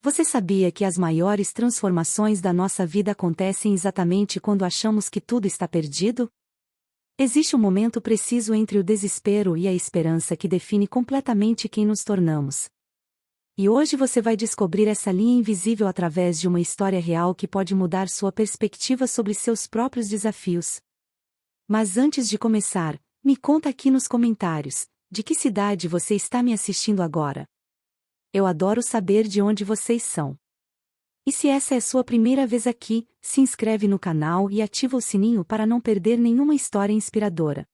Você sabia que as maiores transformações da nossa vida acontecem exatamente quando achamos que tudo está perdido? Existe um momento preciso entre o desespero e a esperança que define completamente quem nos tornamos. E hoje você vai descobrir essa linha invisível através de uma história real que pode mudar sua perspectiva sobre seus próprios desafios. Mas antes de começar, me conta aqui nos comentários, de que cidade você está me assistindo agora? Eu adoro saber de onde vocês são. E se essa é sua primeira vez aqui, se inscreve no canal e ativa o sininho para não perder nenhuma história inspiradora.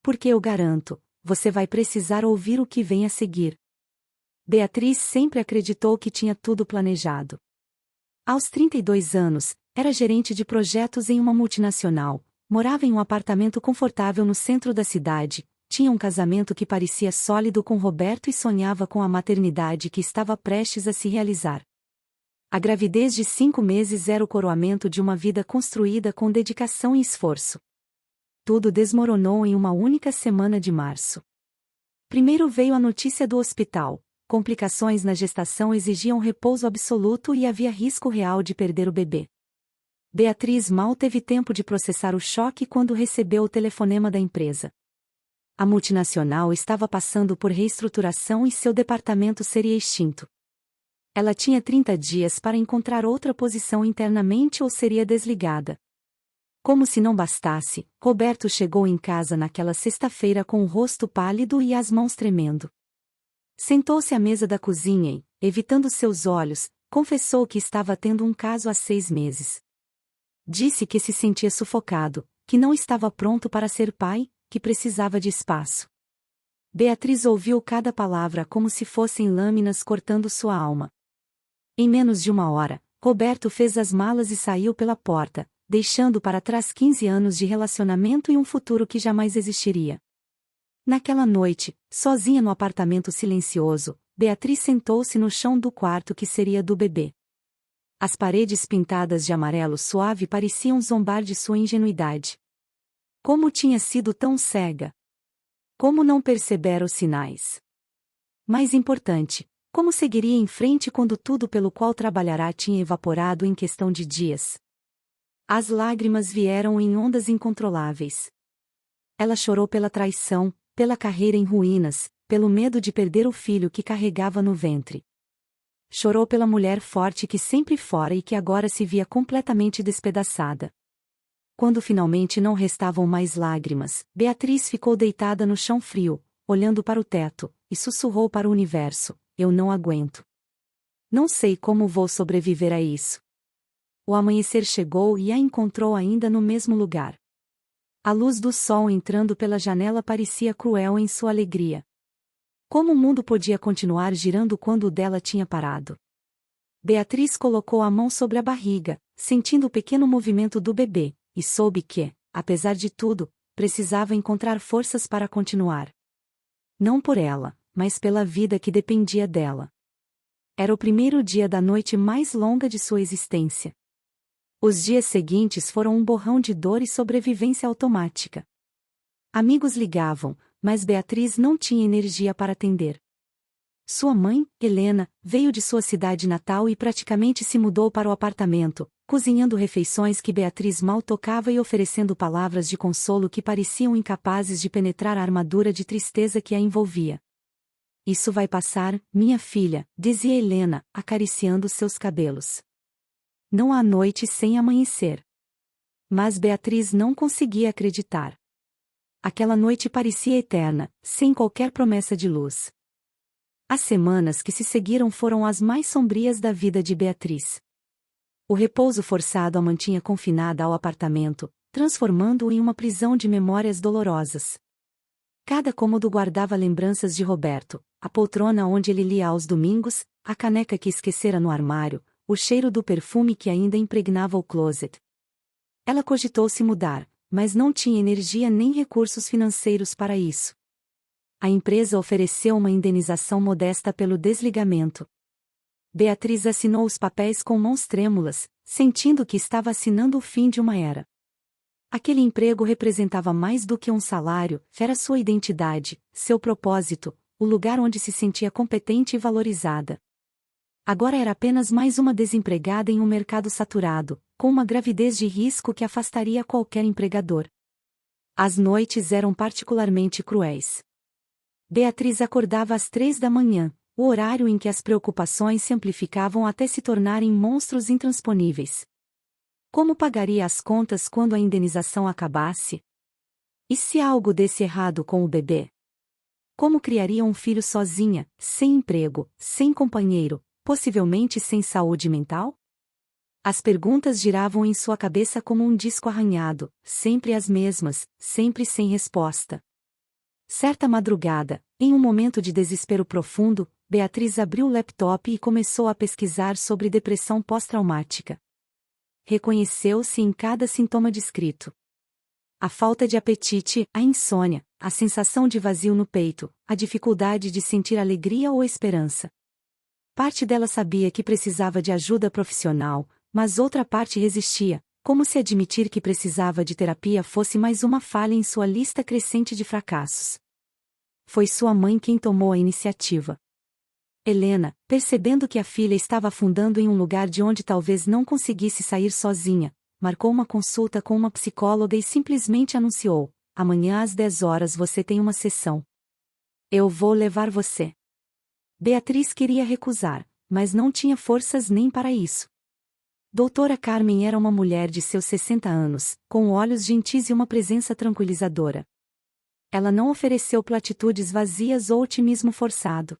Porque eu garanto, você vai precisar ouvir o que vem a seguir. Beatriz sempre acreditou que tinha tudo planejado. Aos 32 anos, era gerente de projetos em uma multinacional, morava em um apartamento confortável no centro da cidade, tinha um casamento que parecia sólido com Roberto e sonhava com a maternidade que estava prestes a se realizar. A gravidez de 5 meses era o coroamento de uma vida construída com dedicação e esforço. Tudo desmoronou em uma única semana de março. Primeiro veio a notícia do hospital. Complicações na gestação exigiam repouso absoluto e havia risco real de perder o bebê. Beatriz mal teve tempo de processar o choque quando recebeu o telefonema da empresa. A multinacional estava passando por reestruturação e seu departamento seria extinto. Ela tinha 30 dias para encontrar outra posição internamente ou seria desligada. Como se não bastasse, Roberto chegou em casa naquela sexta-feira com o rosto pálido e as mãos tremendo. Sentou-se à mesa da cozinha e, evitando seus olhos, confessou que estava tendo um caso há 6 meses. Disse que se sentia sufocado, que não estava pronto para ser pai, que precisava de espaço. Beatriz ouviu cada palavra como se fossem lâminas cortando sua alma. Em menos de 1 hora, Roberto fez as malas e saiu pela porta, deixando para trás 15 anos de relacionamento e um futuro que jamais existiria. Naquela noite, sozinha no apartamento silencioso, Beatriz sentou-se no chão do quarto que seria do bebê. As paredes pintadas de amarelo suave pareciam zombar de sua ingenuidade. Como tinha sido tão cega? Como não perceber os sinais? Mais importante, como seguiria em frente quando tudo pelo qual trabalhará tinha evaporado em questão de dias? As lágrimas vieram em ondas incontroláveis. Ela chorou pela traição, pela carreira em ruínas, pelo medo de perder o filho que carregava no ventre. Chorou pela mulher forte que sempre fora e que agora se via completamente despedaçada. Quando finalmente não restavam mais lágrimas, Beatriz ficou deitada no chão frio, olhando para o teto, e sussurrou para o universo: eu não aguento. Não sei como vou sobreviver a isso. O amanhecer chegou e a encontrou ainda no mesmo lugar. A luz do sol entrando pela janela parecia cruel em sua alegria. Como o mundo podia continuar girando quando o dela tinha parado? Beatriz colocou a mão sobre a barriga, sentindo o pequeno movimento do bebê, e soube que, apesar de tudo, precisava encontrar forças para continuar. Não por ela, mas pela vida que dependia dela. Era o primeiro dia da noite mais longa de sua existência. Os dias seguintes foram um borrão de dor e sobrevivência automática. Amigos ligavam, mas Beatriz não tinha energia para atender. Sua mãe, Helena, veio de sua cidade natal e praticamente se mudou para o apartamento, cozinhando refeições que Beatriz mal tocava e oferecendo palavras de consolo que pareciam incapazes de penetrar a armadura de tristeza que a envolvia. Isso vai passar, minha filha, dizia Helena, acariciando seus cabelos. Não há noite sem amanhecer. Mas Beatriz não conseguia acreditar. Aquela noite parecia eterna, sem qualquer promessa de luz. As semanas que se seguiram foram as mais sombrias da vida de Beatriz. O repouso forçado a mantinha confinada ao apartamento, transformando-o em uma prisão de memórias dolorosas. Cada cômodo guardava lembranças de Roberto, a poltrona onde ele lia aos domingos, a caneca que esquecera no armário, o cheiro do perfume que ainda impregnava o closet. Ela cogitou se mudar, mas não tinha energia nem recursos financeiros para isso. A empresa ofereceu uma indenização modesta pelo desligamento. Beatriz assinou os papéis com mãos trêmulas, sentindo que estava assinando o fim de uma era. Aquele emprego representava mais do que um salário, era sua identidade, seu propósito, o lugar onde se sentia competente e valorizada. Agora era apenas mais uma desempregada em um mercado saturado, com uma gravidez de risco que afastaria qualquer empregador. As noites eram particularmente cruéis. Beatriz acordava às 3 da manhã, o horário em que as preocupações se amplificavam até se tornarem monstros intransponíveis. Como pagaria as contas quando a indenização acabasse? E se algo desse errado com o bebê? Como criaria um filho sozinha, sem emprego, sem companheiro, possivelmente sem saúde mental? As perguntas giravam em sua cabeça como um disco arranhado, sempre as mesmas, sempre sem resposta. Certa madrugada, em um momento de desespero profundo, Beatriz abriu o laptop e começou a pesquisar sobre depressão pós-traumática. Reconheceu-se em cada sintoma descrito. A falta de apetite, a insônia, a sensação de vazio no peito, a dificuldade de sentir alegria ou esperança. Parte dela sabia que precisava de ajuda profissional, mas outra parte resistia, como se admitir que precisava de terapia fosse mais uma falha em sua lista crescente de fracassos. Foi sua mãe quem tomou a iniciativa. Helena, percebendo que a filha estava afundando em um lugar de onde talvez não conseguisse sair sozinha, marcou uma consulta com uma psicóloga e simplesmente anunciou: amanhã às 10 horas você tem uma sessão. Eu vou levar você. Beatriz queria recusar, mas não tinha forças nem para isso. Doutora Carmen era uma mulher de seus 60 anos, com olhos gentis e uma presença tranquilizadora. Ela não ofereceu platitudes vazias ou otimismo forçado.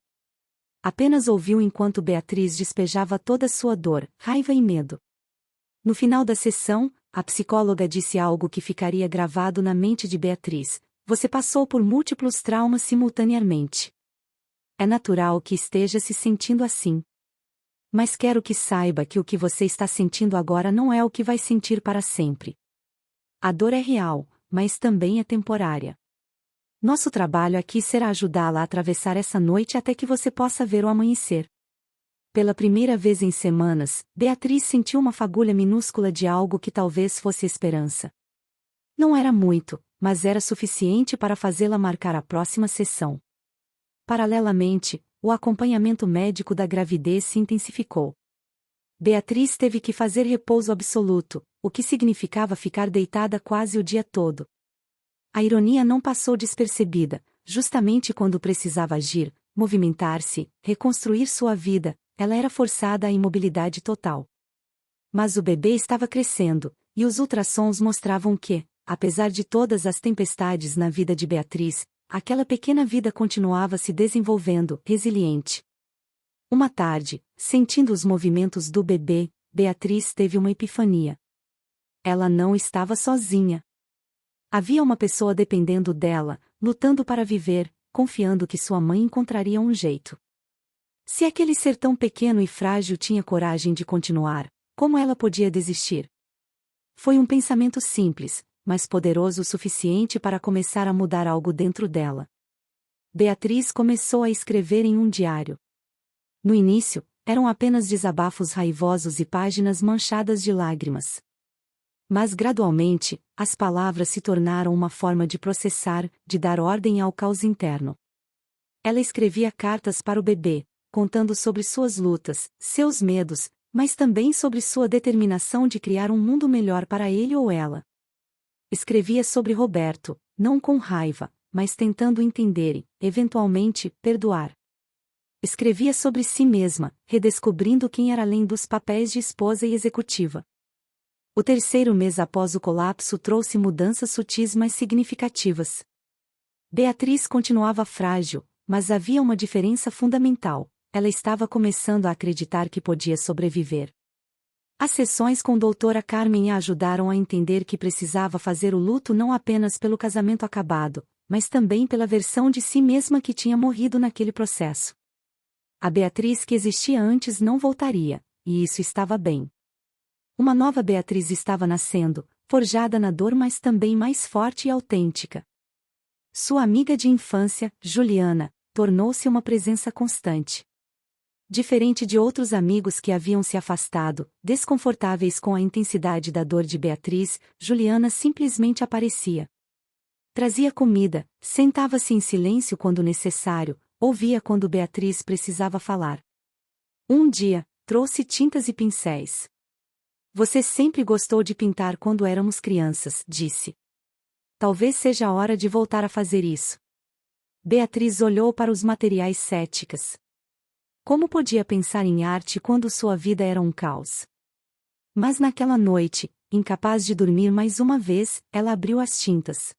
Apenas ouviu enquanto Beatriz despejava toda sua dor, raiva e medo. No final da sessão, a psicóloga disse algo que ficaria gravado na mente de Beatriz: você passou por múltiplos traumas simultaneamente. É natural que esteja se sentindo assim. Mas quero que saiba que o que você está sentindo agora não é o que vai sentir para sempre. A dor é real, mas também é temporária. Nosso trabalho aqui será ajudá-la a atravessar essa noite até que você possa ver o amanhecer. Pela primeira vez em semanas, Beatriz sentiu uma fagulha minúscula de algo que talvez fosse esperança. Não era muito, mas era suficiente para fazê-la marcar a próxima sessão. Paralelamente, o acompanhamento médico da gravidez se intensificou. Beatriz teve que fazer repouso absoluto, o que significava ficar deitada quase o dia todo. A ironia não passou despercebida: justamente quando precisava agir, movimentar-se, reconstruir sua vida, ela era forçada à imobilidade total. Mas o bebê estava crescendo, e os ultrassons mostravam que, apesar de todas as tempestades na vida de Beatriz, aquela pequena vida continuava se desenvolvendo, resiliente. Uma tarde, sentindo os movimentos do bebê, Beatriz teve uma epifania. Ela não estava sozinha. Havia uma pessoa dependendo dela, lutando para viver, confiando que sua mãe encontraria um jeito. Se aquele ser tão pequeno e frágil tinha coragem de continuar, como ela podia desistir? Foi um pensamento simples, mas poderoso o suficiente para começar a mudar algo dentro dela. Beatriz começou a escrever em um diário. No início, eram apenas desabafos raivosos e páginas manchadas de lágrimas. Mas gradualmente, as palavras se tornaram uma forma de processar, de dar ordem ao caos interno. Ela escrevia cartas para o bebê, contando sobre suas lutas, seus medos, mas também sobre sua determinação de criar um mundo melhor para ele ou ela. Escrevia sobre Roberto, não com raiva, mas tentando entender e, eventualmente, perdoar. Escrevia sobre si mesma, redescobrindo quem era além dos papéis de esposa e executiva. O terceiro mês após o colapso trouxe mudanças sutis mas significativas. Beatriz continuava frágil, mas havia uma diferença fundamental: ela estava começando a acreditar que podia sobreviver. As sessões com doutora Carmen a ajudaram a entender que precisava fazer o luto não apenas pelo casamento acabado, mas também pela versão de si mesma que tinha morrido naquele processo. A Beatriz que existia antes não voltaria, e isso estava bem. Uma nova Beatriz estava nascendo, forjada na dor mas também mais forte e autêntica. Sua amiga de infância, Juliana, tornou-se uma presença constante. Diferente de outros amigos que haviam se afastado, desconfortáveis com a intensidade da dor de Beatriz, Juliana simplesmente aparecia. Trazia comida, sentava-se em silêncio quando necessário, ouvia quando Beatriz precisava falar. Um dia, trouxe tintas e pincéis. Você sempre gostou de pintar quando éramos crianças, disse. Talvez seja a hora de voltar a fazer isso. Beatriz olhou para os materiais céticas. Como podia pensar em arte quando sua vida era um caos? Mas naquela noite, incapaz de dormir mais uma vez, ela abriu as tintas.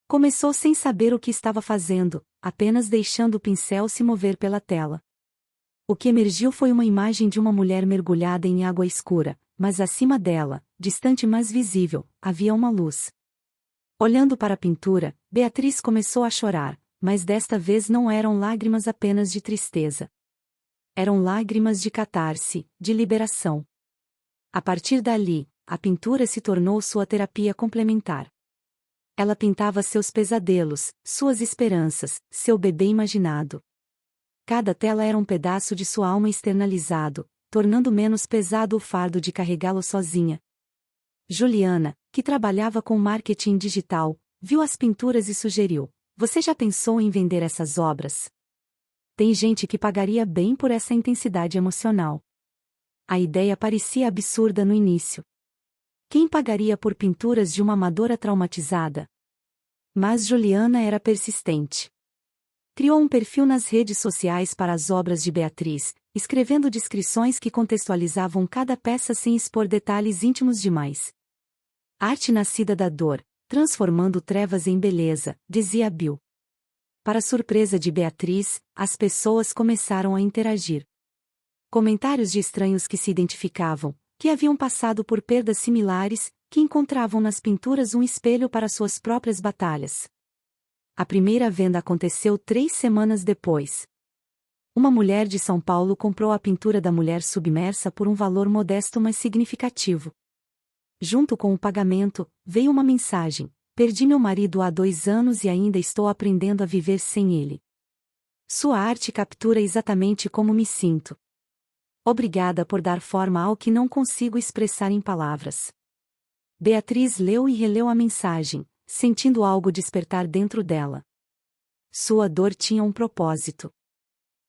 Começou sem saber o que estava fazendo, apenas deixando o pincel se mover pela tela. O que emergiu foi uma imagem de uma mulher mergulhada em água escura, mas acima dela, distante mas visível, havia uma luz. Olhando para a pintura, Beatriz começou a chorar, mas desta vez não eram lágrimas apenas de tristeza. Eram lágrimas de catarse, de liberação. A partir dali, a pintura se tornou sua terapia complementar. Ela pintava seus pesadelos, suas esperanças, seu bebê imaginado. Cada tela era um pedaço de sua alma externalizado, tornando menos pesado o fardo de carregá-lo sozinha. Juliana, que trabalhava com marketing digital, viu as pinturas e sugeriu: "Você já pensou em vender essas obras? Tem gente que pagaria bem por essa intensidade emocional." A ideia parecia absurda no início. Quem pagaria por pinturas de uma amadora traumatizada? Mas Juliana era persistente. Criou um perfil nas redes sociais para as obras de Beatriz, escrevendo descrições que contextualizavam cada peça sem expor detalhes íntimos demais. Arte nascida da dor, transformando trevas em beleza, dizia Bill. Para surpresa de Beatriz, as pessoas começaram a interagir. Comentários de estranhos que se identificavam, que haviam passado por perdas similares, que encontravam nas pinturas um espelho para suas próprias batalhas. A primeira venda aconteceu 3 semanas depois. Uma mulher de São Paulo comprou a pintura da mulher submersa por um valor modesto mas significativo. Junto com o pagamento, veio uma mensagem: "Perdi meu marido há 2 anos e ainda estou aprendendo a viver sem ele. Sua arte captura exatamente como me sinto. Obrigada por dar forma ao que não consigo expressar em palavras." Beatriz leu e releu a mensagem, sentindo algo despertar dentro dela. Sua dor tinha um propósito.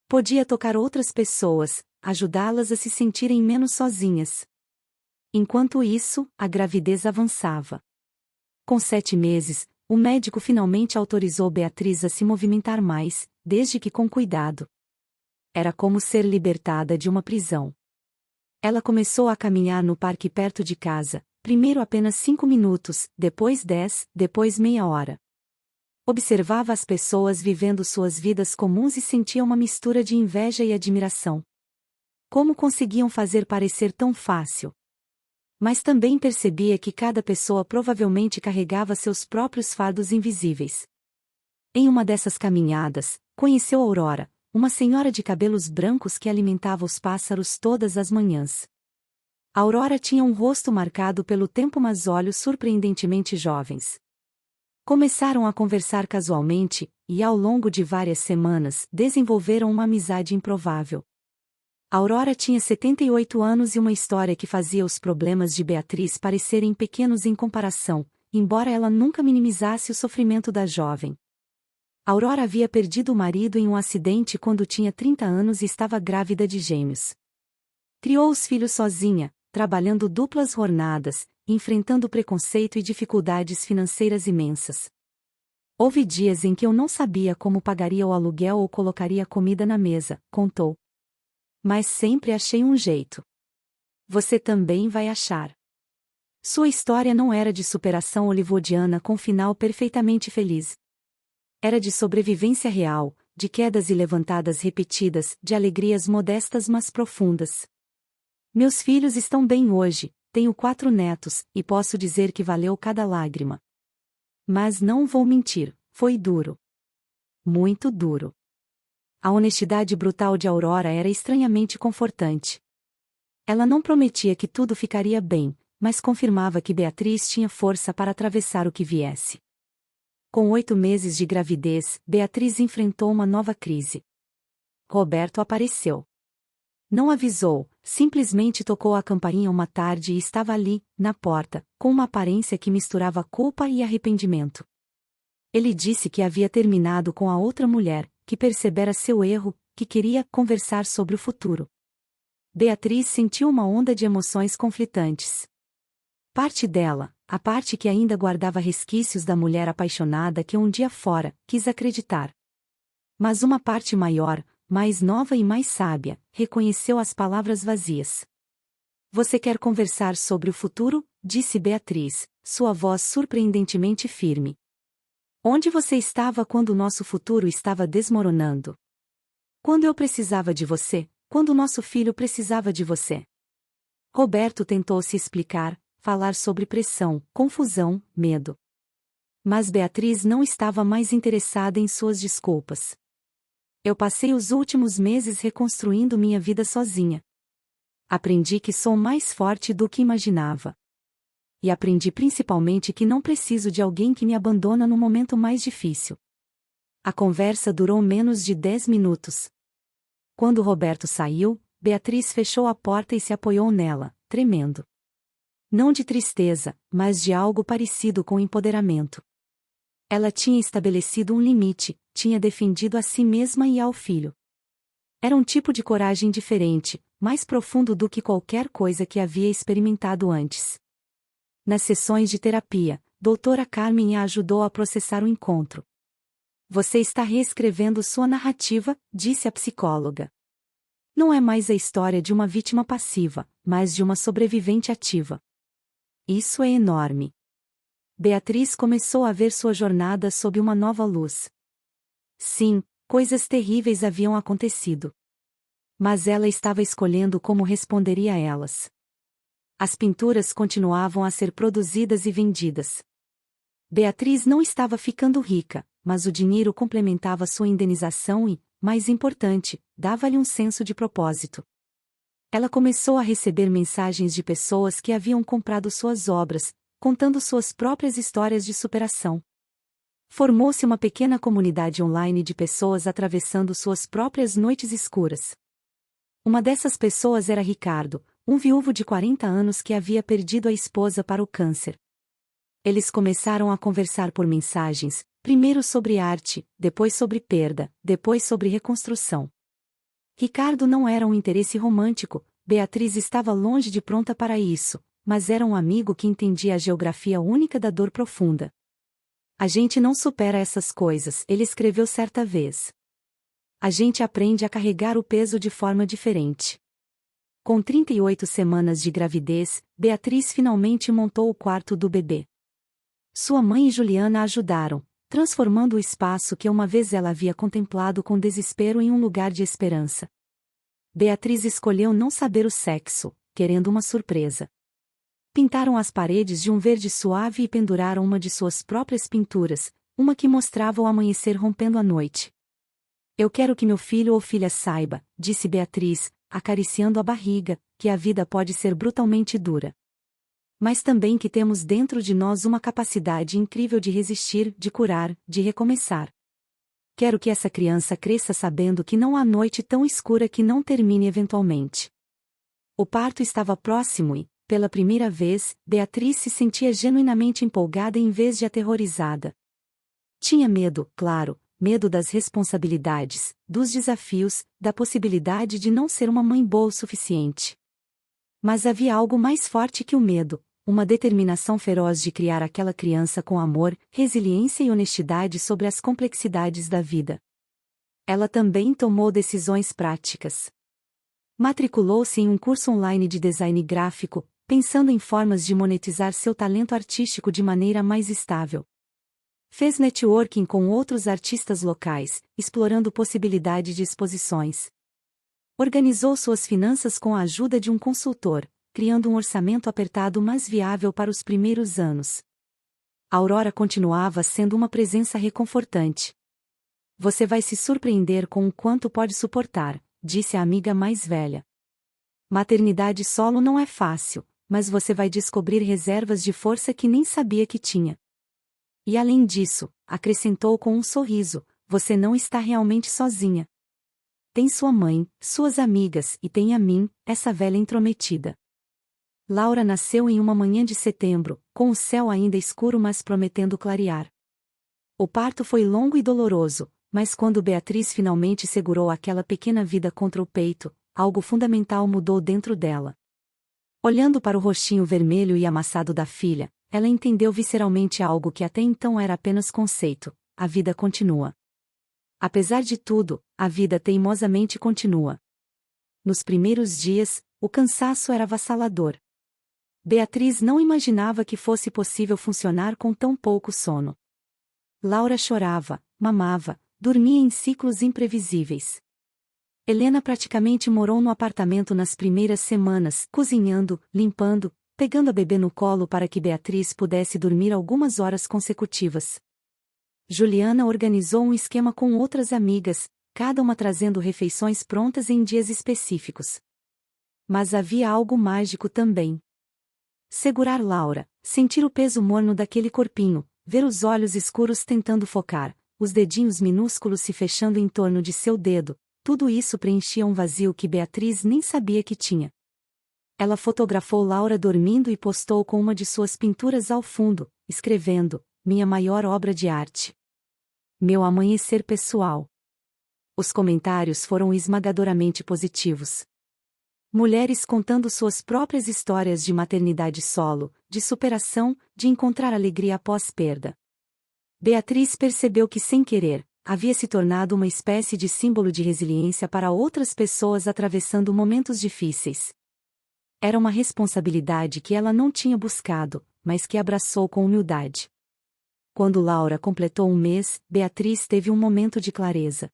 Podia tocar outras pessoas, ajudá-las a se sentirem menos sozinhas. Enquanto isso, a gravidez avançava. Com 7 meses, o médico finalmente autorizou Beatriz a se movimentar mais, desde que com cuidado. Era como ser libertada de uma prisão. Ela começou a caminhar no parque perto de casa, primeiro apenas 5 minutos, depois 10, depois meia hora. Observava as pessoas vivendo suas vidas comuns e sentia uma mistura de inveja e admiração. Como conseguiam fazer parecer tão fácil? Mas também percebia que cada pessoa provavelmente carregava seus próprios fardos invisíveis. Em uma dessas caminhadas, conheceu Aurora, uma senhora de cabelos brancos que alimentava os pássaros todas as manhãs. Aurora tinha um rosto marcado pelo tempo mas olhos surpreendentemente jovens. Começaram a conversar casualmente, e ao longo de várias semanas desenvolveram uma amizade improvável. Aurora tinha 78 anos e uma história que fazia os problemas de Beatriz parecerem pequenos em comparação, embora ela nunca minimizasse o sofrimento da jovem. Aurora havia perdido o marido em um acidente quando tinha 30 anos e estava grávida de gêmeos. Criou os filhos sozinha, trabalhando duplas jornadas, enfrentando preconceito e dificuldades financeiras imensas. "Houve dias em que eu não sabia como pagaria o aluguel ou colocaria comida na mesa", contou. "Mas sempre achei um jeito. Você também vai achar." Sua história não era de superação hollywoodiana com final perfeitamente feliz. Era de sobrevivência real, de quedas e levantadas repetidas, de alegrias modestas mas profundas. "Meus filhos estão bem hoje, tenho 4 netos, e posso dizer que valeu cada lágrima. Mas não vou mentir, foi duro. Muito duro." A honestidade brutal de Aurora era estranhamente confortante. Ela não prometia que tudo ficaria bem, mas confirmava que Beatriz tinha força para atravessar o que viesse. Com 8 meses de gravidez, Beatriz enfrentou uma nova crise. Roberto apareceu. Não avisou, simplesmente tocou a campainha uma tarde e estava ali, na porta, com uma aparência que misturava culpa e arrependimento. Ele disse que havia terminado com a outra mulher, que percebera seu erro, que queria conversar sobre o futuro. Beatriz sentiu uma onda de emoções conflitantes. Parte dela, a parte que ainda guardava resquícios da mulher apaixonada que um dia fora, quis acreditar. Mas uma parte maior, mais nova e mais sábia, reconheceu as palavras vazias. Você quer conversar sobre o futuro? Disse Beatriz, sua voz surpreendentemente firme. Onde você estava quando o nosso futuro estava desmoronando? Quando eu precisava de você, quando o nosso filho precisava de você. Roberto tentou se explicar, falar sobre pressão, confusão, medo. Mas Beatriz não estava mais interessada em suas desculpas. Eu passei os últimos meses reconstruindo minha vida sozinha. Aprendi que sou mais forte do que imaginava. E aprendi principalmente que não preciso de alguém que me abandona no momento mais difícil. A conversa durou menos de 10 minutos. Quando Roberto saiu, Beatriz fechou a porta e se apoiou nela, tremendo. Não de tristeza, mas de algo parecido com empoderamento. Ela tinha estabelecido um limite, tinha defendido a si mesma e ao filho. Era um tipo de coragem diferente, mais profundo do que qualquer coisa que havia experimentado antes. Nas sessões de terapia, doutora Carmen a ajudou a processar o encontro. Você está reescrevendo sua narrativa, disse a psicóloga. Não é mais a história de uma vítima passiva, mas de uma sobrevivente ativa. Isso é enorme. Beatriz começou a ver sua jornada sob uma nova luz. Sim, coisas terríveis haviam acontecido. Mas ela estava escolhendo como responderia a elas. As pinturas continuavam a ser produzidas e vendidas. Beatriz não estava ficando rica, mas o dinheiro complementava sua indenização e, mais importante, dava-lhe um senso de propósito. Ela começou a receber mensagens de pessoas que haviam comprado suas obras, contando suas próprias histórias de superação. Formou-se uma pequena comunidade online de pessoas atravessando suas próprias noites escuras. Uma dessas pessoas era Ricardo, um viúvo de 40 anos que havia perdido a esposa para o câncer. Eles começaram a conversar por mensagens, primeiro sobre arte, depois sobre perda, depois sobre reconstrução. Ricardo não era um interesse romântico, Beatriz estava longe de pronta para isso, mas era um amigo que entendia a geografia única da dor profunda. A gente não supera essas coisas, ele escreveu certa vez. A gente aprende a carregar o peso de forma diferente. Com 38 semanas de gravidez, Beatriz finalmente montou o quarto do bebê. Sua mãe e Juliana a ajudaram, transformando o espaço que uma vez ela havia contemplado com desespero em um lugar de esperança. Beatriz escolheu não saber o sexo, querendo uma surpresa. Pintaram as paredes de um verde suave e penduraram uma de suas próprias pinturas, uma que mostrava o amanhecer rompendo a noite. Eu quero que meu filho ou filha saiba, disse Beatriz, acariciando a barriga, que a vida pode ser brutalmente dura. Mas também que temos dentro de nós uma capacidade incrível de resistir, de curar, de recomeçar. Quero que essa criança cresça sabendo que não há noite tão escura que não termine eventualmente. O parto estava próximo e, pela primeira vez, Beatriz se sentia genuinamente empolgada em vez de aterrorizada. Tinha medo, claro, medo das responsabilidades, dos desafios, da possibilidade de não ser uma mãe boa o suficiente. Mas havia algo mais forte que o medo, uma determinação feroz de criar aquela criança com amor, resiliência e honestidade sobre as complexidades da vida. Ela também tomou decisões práticas. Matriculou-se em um curso online de design gráfico, pensando em formas de monetizar seu talento artístico de maneira mais estável. Fez networking com outros artistas locais, explorando possibilidade de exposições. Organizou suas finanças com a ajuda de um consultor, criando um orçamento apertado mas viável para os primeiros anos. Aurora continuava sendo uma presença reconfortante. Você vai se surpreender com o quanto pode suportar, disse a amiga mais velha. Maternidade solo não é fácil, mas você vai descobrir reservas de força que nem sabia que tinha. E além disso, acrescentou com um sorriso, você não está realmente sozinha. Tem sua mãe, suas amigas e tem a mim, essa velha intrometida. Laura nasceu em uma manhã de setembro, com o céu ainda escuro mas prometendo clarear. O parto foi longo e doloroso, mas quando Beatriz finalmente segurou aquela pequena vida contra o peito, algo fundamental mudou dentro dela. Olhando para o rostinho vermelho e amassado da filha, ela entendeu visceralmente algo que até então era apenas conceito: a vida continua. Apesar de tudo, a vida teimosamente continua. Nos primeiros dias, o cansaço era avassalador. Beatriz não imaginava que fosse possível funcionar com tão pouco sono. Laura chorava, mamava, dormia em ciclos imprevisíveis. Helena praticamente morou no apartamento nas primeiras semanas, cozinhando, limpando, pegando a bebê no colo para que Beatriz pudesse dormir algumas horas consecutivas. Juliana organizou um esquema com outras amigas, cada uma trazendo refeições prontas em dias específicos. Mas havia algo mágico também. Segurar Laura, sentir o peso morno daquele corpinho, ver os olhos escuros tentando focar, os dedinhos minúsculos se fechando em torno de seu dedo, tudo isso preenchia um vazio que Beatriz nem sabia que tinha. Ela fotografou Laura dormindo e postou com uma de suas pinturas ao fundo, escrevendo: "Minha maior obra de arte. Meu amanhecer pessoal." Os comentários foram esmagadoramente positivos. Mulheres contando suas próprias histórias de maternidade solo, de superação, de encontrar alegria após perda. Beatriz percebeu que, sem querer, havia se tornado uma espécie de símbolo de resiliência para outras pessoas atravessando momentos difíceis. Era uma responsabilidade que ela não tinha buscado, mas que abraçou com humildade. Quando Laura completou um mês, Beatriz teve um momento de clareza.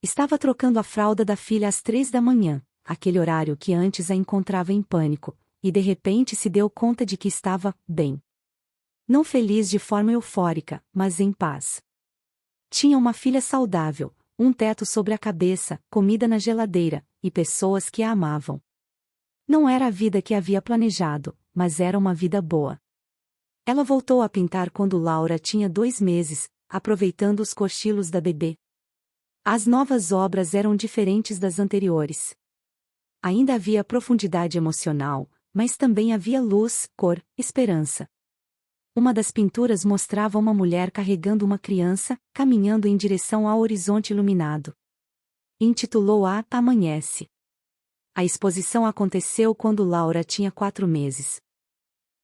Estava trocando a fralda da filha às 3 da manhã, aquele horário que antes a encontrava em pânico, e de repente se deu conta de que estava bem. Não feliz de forma eufórica, mas em paz. Tinha uma filha saudável, um teto sobre a cabeça, comida na geladeira, e pessoas que a amavam. Não era a vida que havia planejado, mas era uma vida boa. Ela voltou a pintar quando Laura tinha 2 meses, aproveitando os cochilos da bebê. As novas obras eram diferentes das anteriores. Ainda havia profundidade emocional, mas também havia luz, cor, esperança. Uma das pinturas mostrava uma mulher carregando uma criança, caminhando em direção ao horizonte iluminado. Intitulou-a Amanhece. A exposição aconteceu quando Laura tinha 4 meses.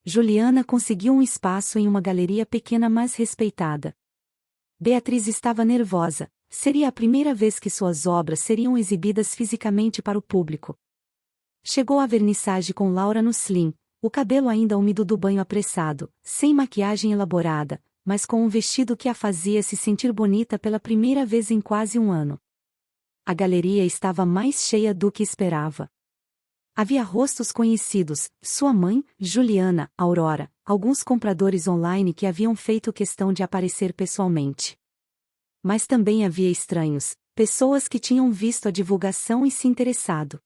Juliana conseguiu um espaço em uma galeria pequena mas respeitada. Beatriz estava nervosa, seria a primeira vez que suas obras seriam exibidas fisicamente para o público. Chegou a vernissage com Laura no slim, o cabelo ainda úmido do banho apressado, sem maquiagem elaborada, mas com um vestido que a fazia se sentir bonita pela primeira vez em quase um ano. A galeria estava mais cheia do que esperava. Havia rostos conhecidos, sua mãe, Juliana, Aurora, alguns compradores online que haviam feito questão de aparecer pessoalmente. Mas também havia estranhos, pessoas que tinham visto a divulgação e se interessado.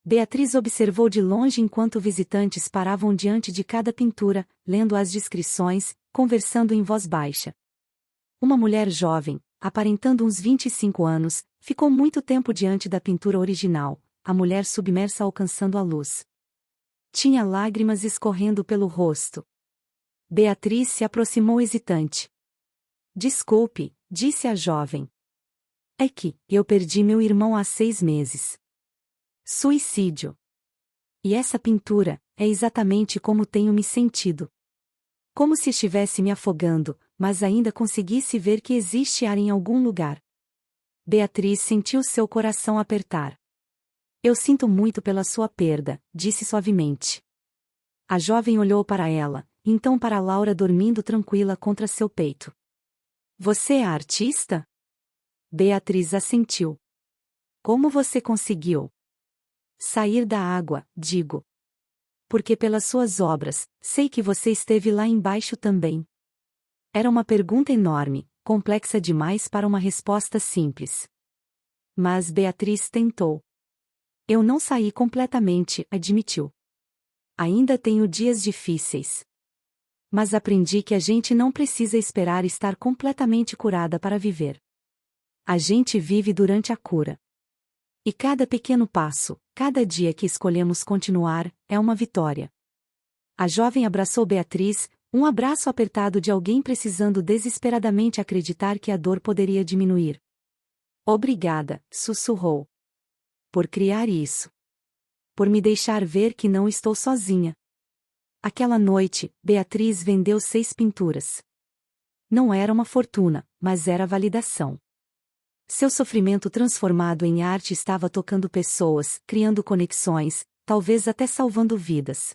Beatriz observou de longe enquanto visitantes paravam diante de cada pintura, lendo as descrições, conversando em voz baixa. Uma mulher jovem, aparentando uns 25 anos, ficou muito tempo diante da pintura original, a mulher submersa alcançando a luz. Tinha lágrimas escorrendo pelo rosto. Beatriz se aproximou hesitante. "Desculpe", disse a jovem. "É que eu perdi meu irmão há 6 meses. Suicídio. E essa pintura é exatamente como tenho me sentido. Como se estivesse me afogando, mas ainda conseguisse ver que existe ar em algum lugar." Beatriz sentiu seu coração apertar. "Eu sinto muito pela sua perda", disse suavemente. A jovem olhou para ela, então para Laura dormindo tranquila contra seu peito. "Você é artista?" Beatriz assentiu. "Como você conseguiu?" "Sair da água, digo. Porque pelas suas obras, sei que você esteve lá embaixo também." Era uma pergunta enorme, complexa demais para uma resposta simples. Mas Beatriz tentou. "Eu não saí completamente", admitiu. "Ainda tenho dias difíceis. Mas aprendi que a gente não precisa esperar estar completamente curada para viver. A gente vive durante a cura. E cada pequeno passo, cada dia que escolhemos continuar, é uma vitória." A jovem abraçou Beatriz, um abraço apertado de alguém precisando desesperadamente acreditar que a dor poderia diminuir. "Obrigada", sussurrou. por criar isso. Por me deixar ver que não estou sozinha. Aquela noite, Beatriz vendeu 6 pinturas. Não era uma fortuna, mas era validação. Seu sofrimento transformado em arte estava tocando pessoas, criando conexões, talvez até salvando vidas.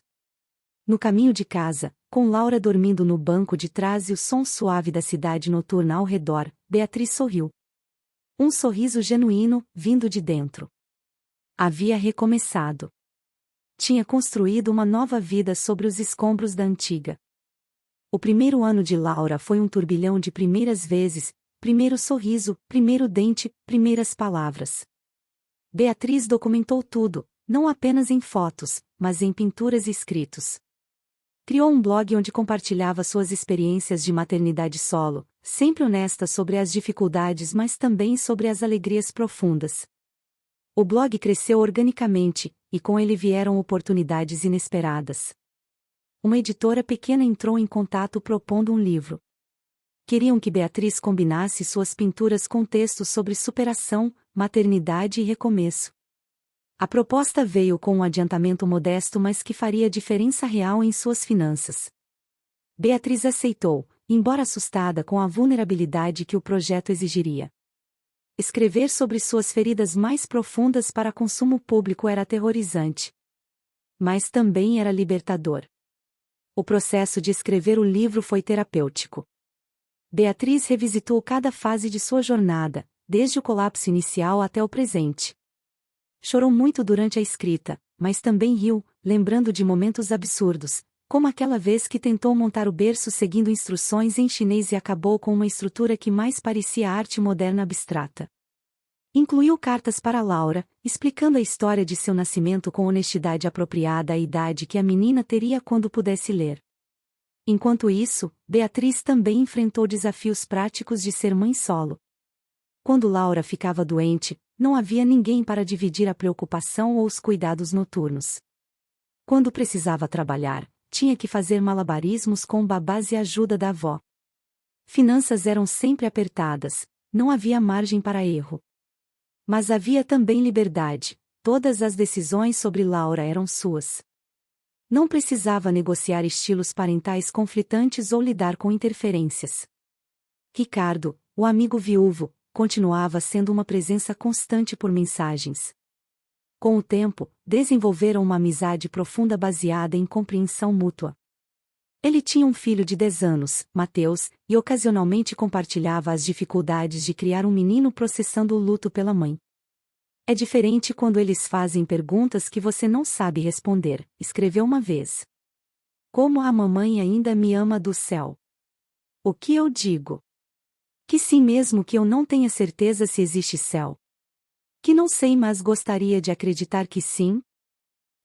No caminho de casa, com Laura dormindo no banco de trás e o som suave da cidade noturna ao redor, Beatriz sorriu. Um sorriso genuíno, vindo de dentro. Havia recomeçado. Tinha construído uma nova vida sobre os escombros da antiga. O primeiro ano de Laura foi um turbilhão de primeiras vezes, primeiro sorriso, primeiro dente, primeiras palavras. Beatriz documentou tudo, não apenas em fotos, mas em pinturas e escritos. Criou um blog onde compartilhava suas experiências de maternidade solo, sempre honesta sobre as dificuldades mas também sobre as alegrias profundas. O blog cresceu organicamente, e com ele vieram oportunidades inesperadas. Uma editora pequena entrou em contato propondo um livro. Queriam que Beatriz combinasse suas pinturas com textos sobre superação, maternidade e recomeço. A proposta veio com um adiantamento modesto mas que faria diferença real em suas finanças. Beatriz aceitou, embora assustada com a vulnerabilidade que o projeto exigiria. Escrever sobre suas feridas mais profundas para consumo público era aterrorizante. Mas também era libertador. O processo de escrever o livro foi terapêutico. Beatriz revisitou cada fase de sua jornada, desde o colapso inicial até o presente. Chorou muito durante a escrita, mas também riu, lembrando de momentos absurdos, como aquela vez que tentou montar o berço seguindo instruções em chinês e acabou com uma estrutura que mais parecia arte moderna abstrata. Incluiu cartas para Laura, explicando a história de seu nascimento com honestidade apropriada à idade que a menina teria quando pudesse ler. Enquanto isso, Beatriz também enfrentou desafios práticos de ser mãe solo. Quando Laura ficava doente, não havia ninguém para dividir a preocupação ou os cuidados noturnos. Quando precisava trabalhar, tinha que fazer malabarismos com babás e a ajuda da avó. Finanças eram sempre apertadas, não havia margem para erro. Mas havia também liberdade, todas as decisões sobre Laura eram suas. Não precisava negociar estilos parentais conflitantes ou lidar com interferências. Ricardo, o amigo viúvo, continuava sendo uma presença constante por mensagens. Com o tempo, desenvolveram uma amizade profunda baseada em compreensão mútua. Ele tinha um filho de 10 anos, Mateus, e ocasionalmente compartilhava as dificuldades de criar um menino processando o luto pela mãe. É diferente quando eles fazem perguntas que você não sabe responder, escreveu uma vez. Como a mamãe ainda me ama do céu. O que eu digo? Que sim mesmo que eu não tenha certeza se existe céu. Que não sei mas gostaria de acreditar que sim?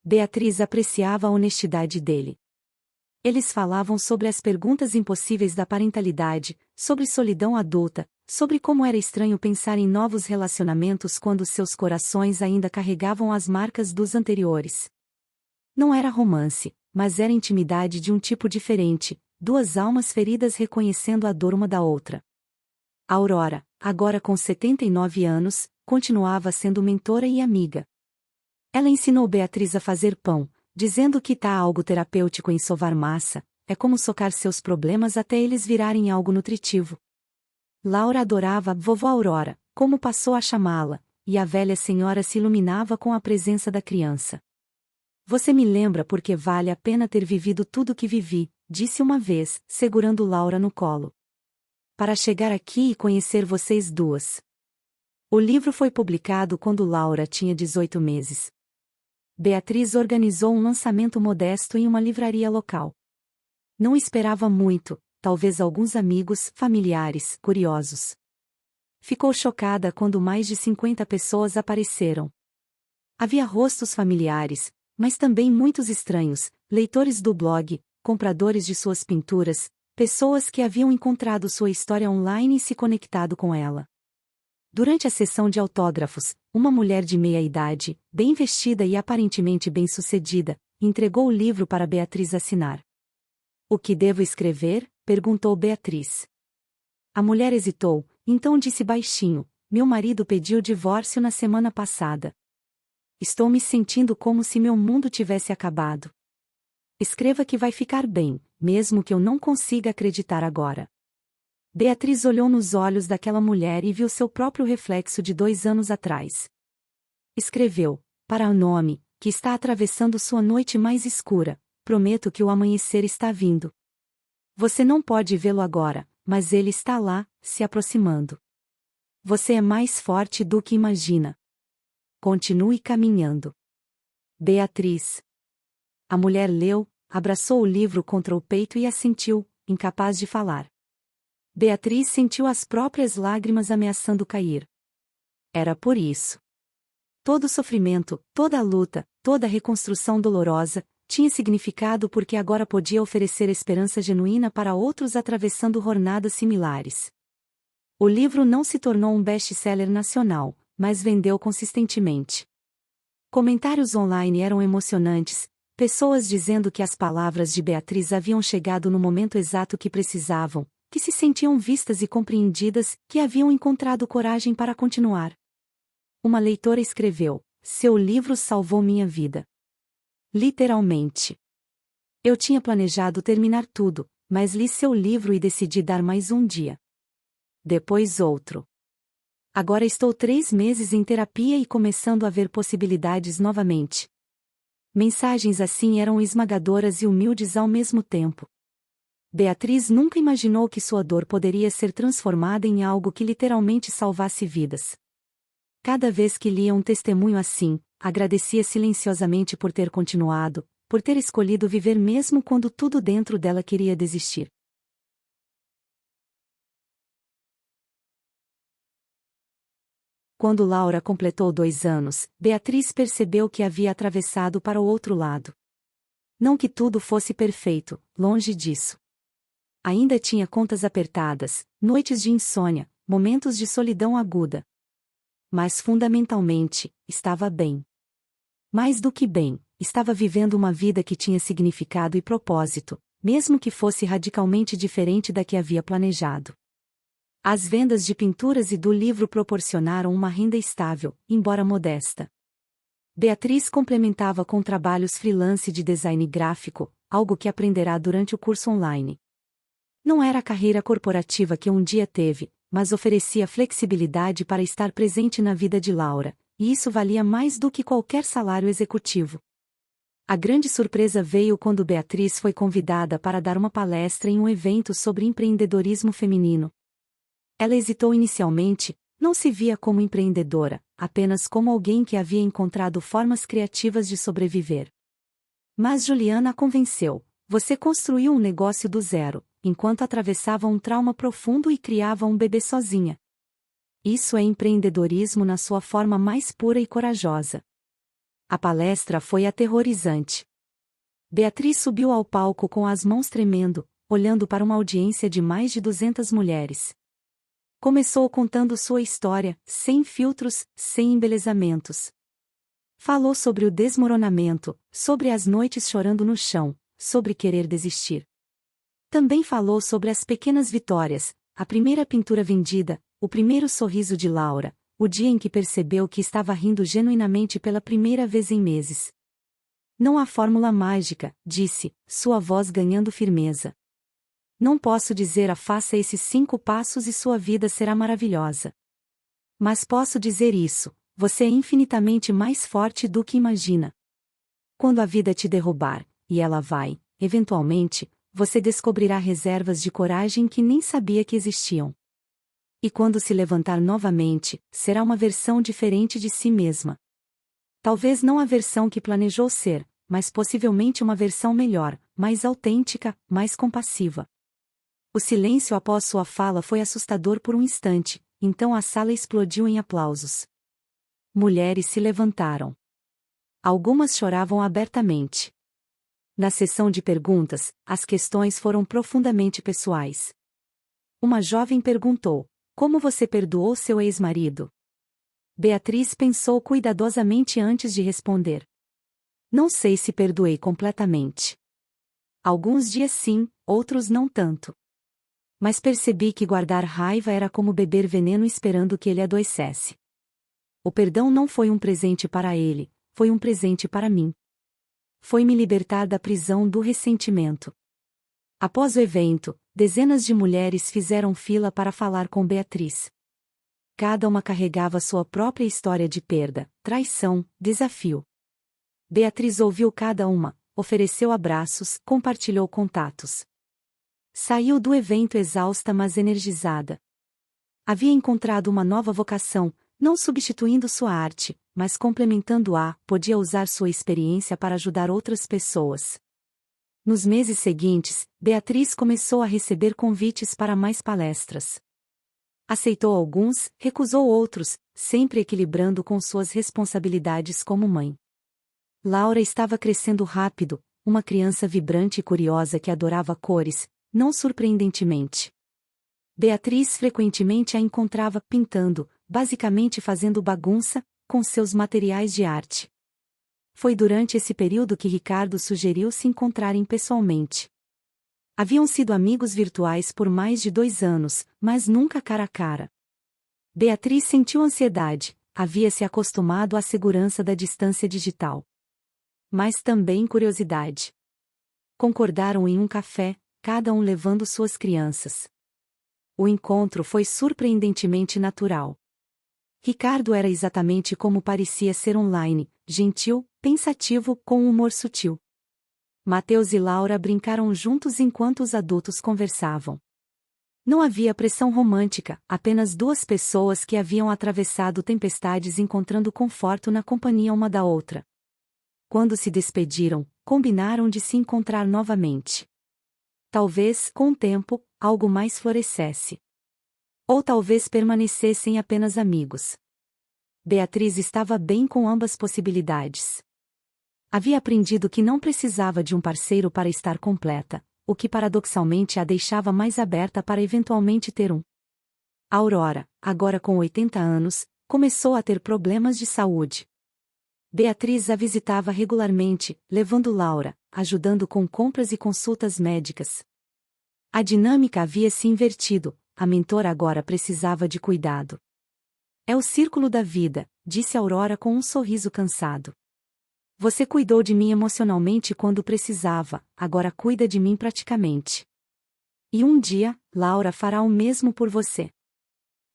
Beatriz apreciava a honestidade dele. Eles falavam sobre as perguntas impossíveis da parentalidade, sobre solidão adulta, sobre como era estranho pensar em novos relacionamentos quando seus corações ainda carregavam as marcas dos anteriores. Não era romance, mas era intimidade de um tipo diferente, duas almas feridas reconhecendo a dor uma da outra. Aurora, agora com 79 anos, continuava sendo mentora e amiga. Ela ensinou Beatriz a fazer pão, dizendo que tá algo terapêutico em sovar massa, é como socar seus problemas até eles virarem algo nutritivo. Laura adorava vovó Aurora, como passou a chamá-la, e a velha senhora se iluminava com a presença da criança. Você me lembra porque vale a pena ter vivido tudo que vivi, disse uma vez, segurando Laura no colo. Para chegar aqui e conhecer vocês duas. O livro foi publicado quando Laura tinha 18 meses. Beatriz organizou um lançamento modesto em uma livraria local. Não esperava muito, talvez alguns amigos, familiares, curiosos. Ficou chocada quando mais de 50 pessoas apareceram. Havia rostos familiares, mas também muitos estranhos, leitores do blog, compradores de suas pinturas, pessoas que haviam encontrado sua história online e se conectado com ela. Durante a sessão de autógrafos, uma mulher de meia-idade, bem vestida e aparentemente bem-sucedida, entregou o livro para Beatriz assinar. O que devo escrever? Perguntou Beatriz. A mulher hesitou, então disse baixinho: meu marido pediu divórcio na semana passada. Estou me sentindo como se meu mundo tivesse acabado. Escreva que vai ficar bem, mesmo que eu não consiga acreditar agora. Beatriz olhou nos olhos daquela mulher e viu seu próprio reflexo de 2 anos atrás. Escreveu, para o nome, que está atravessando sua noite mais escura, prometo que o amanhecer está vindo. Você não pode vê-lo agora, mas ele está lá, se aproximando. Você é mais forte do que imagina. Continue caminhando. Beatriz. A mulher leu, abraçou o livro contra o peito e assentiu, incapaz de falar. Beatriz sentiu as próprias lágrimas ameaçando cair. Era por isso. Todo o sofrimento, toda a luta, toda a reconstrução dolorosa, tinha significado porque agora podia oferecer esperança genuína para outros atravessando jornadas similares. O livro não se tornou um best-seller nacional, mas vendeu consistentemente. Comentários online eram emocionantes, pessoas dizendo que as palavras de Beatriz haviam chegado no momento exato que precisavam, que se sentiam vistas e compreendidas, que haviam encontrado coragem para continuar. Uma leitora escreveu: seu livro salvou minha vida. Literalmente. Eu tinha planejado terminar tudo, mas li seu livro e decidi dar mais um dia. Depois outro. Agora estou 3 meses em terapia e começando a ver possibilidades novamente. Mensagens assim eram esmagadoras e humildes ao mesmo tempo. Beatriz nunca imaginou que sua dor poderia ser transformada em algo que literalmente salvasse vidas. Cada vez que lia um testemunho assim, agradecia silenciosamente por ter continuado, por ter escolhido viver mesmo quando tudo dentro dela queria desistir. Quando Laura completou 2 anos, Beatriz percebeu que havia atravessado para o outro lado. Não que tudo fosse perfeito, longe disso. Ainda tinha contas apertadas, noites de insônia, momentos de solidão aguda. Mas fundamentalmente, estava bem. Mais do que bem, estava vivendo uma vida que tinha significado e propósito, mesmo que fosse radicalmente diferente da que havia planejado. As vendas de pinturas e do livro proporcionaram uma renda estável, embora modesta. Beatriz complementava com trabalhos freelance de design gráfico, algo que aprenderá durante o curso online. Não era a carreira corporativa que um dia teve, mas oferecia flexibilidade para estar presente na vida de Laura, e isso valia mais do que qualquer salário executivo. A grande surpresa veio quando Beatriz foi convidada para dar uma palestra em um evento sobre empreendedorismo feminino. Ela hesitou inicialmente, não se via como empreendedora, apenas como alguém que havia encontrado formas criativas de sobreviver. Mas Juliana a convenceu: você construiu um negócio do zero, enquanto atravessava um trauma profundo e criava um bebê sozinha. Isso é empreendedorismo na sua forma mais pura e corajosa. A palestra foi aterrorizante. Beatriz subiu ao palco com as mãos tremendo, olhando para uma audiência de mais de 200 mulheres. Começou contando sua história, sem filtros, sem embelezamentos. Falou sobre o desmoronamento, sobre as noites chorando no chão, sobre querer desistir. Também falou sobre as pequenas vitórias, a primeira pintura vendida, o primeiro sorriso de Laura, o dia em que percebeu que estava rindo genuinamente pela primeira vez em meses. Não há fórmula mágica, disse, sua voz ganhando firmeza. Não posso dizer faça esses 5 passos e sua vida será maravilhosa. Mas posso dizer isso, você é infinitamente mais forte do que imagina. Quando a vida te derrubar, e ela vai, eventualmente, você descobrirá reservas de coragem que nem sabia que existiam. E quando se levantar novamente, será uma versão diferente de si mesma. Talvez não a versão que planejou ser, mas possivelmente uma versão melhor, mais autêntica, mais compassiva. O silêncio após sua fala foi assustador por um instante, então a sala explodiu em aplausos. Mulheres se levantaram. Algumas choravam abertamente. Na sessão de perguntas, as questões foram profundamente pessoais. Uma jovem perguntou: como você perdoou seu ex-marido? Beatriz pensou cuidadosamente antes de responder. Não sei se perdoei completamente. Alguns dias sim, outros não tanto. Mas percebi que guardar raiva era como beber veneno esperando que ele adoecesse. O perdão não foi um presente para ele, foi um presente para mim. Foi me libertar da prisão do ressentimento. Após o evento, dezenas de mulheres fizeram fila para falar com Beatriz. Cada uma carregava sua própria história de perda, traição, desafio. Beatriz ouviu cada uma, ofereceu abraços, compartilhou contatos. Saiu do evento exausta mas energizada. Havia encontrado uma nova vocação, não substituindo sua arte, mas complementando-a, podia usar sua experiência para ajudar outras pessoas. Nos meses seguintes, Beatriz começou a receber convites para mais palestras. Aceitou alguns, recusou outros, sempre equilibrando com suas responsabilidades como mãe. Laura estava crescendo rápido, uma criança vibrante e curiosa que adorava cores, não surpreendentemente. Beatriz frequentemente a encontrava pintando, basicamente fazendo bagunça, com seus materiais de arte. Foi durante esse período que Ricardo sugeriu se encontrarem pessoalmente. Haviam sido amigos virtuais por mais de 2 anos, mas nunca cara a cara. Beatriz sentiu ansiedade, havia se acostumado à segurança da distância digital. Mas também curiosidade. Concordaram em um café, cada um levando suas crianças. O encontro foi surpreendentemente natural. Ricardo era exatamente como parecia ser online, gentil, pensativo, com um humor sutil. Mateus e Laura brincaram juntos enquanto os adultos conversavam. Não havia pressão romântica, apenas 2 pessoas que haviam atravessado tempestades encontrando conforto na companhia uma da outra. Quando se despediram, combinaram de se encontrar novamente. Talvez, com o tempo, algo mais florescesse. Ou talvez permanecessem apenas amigos. Beatriz estava bem com ambas possibilidades. Havia aprendido que não precisava de um parceiro para estar completa, o que paradoxalmente a deixava mais aberta para eventualmente ter um. Aurora, agora com 80 anos, começou a ter problemas de saúde. Beatriz a visitava regularmente, levando Laura, ajudando com compras e consultas médicas. A dinâmica havia se invertido, a mentora agora precisava de cuidado. É o círculo da vida, disse Aurora com um sorriso cansado. Você cuidou de mim emocionalmente quando precisava, agora cuida de mim praticamente. E um dia, Laura fará o mesmo por você.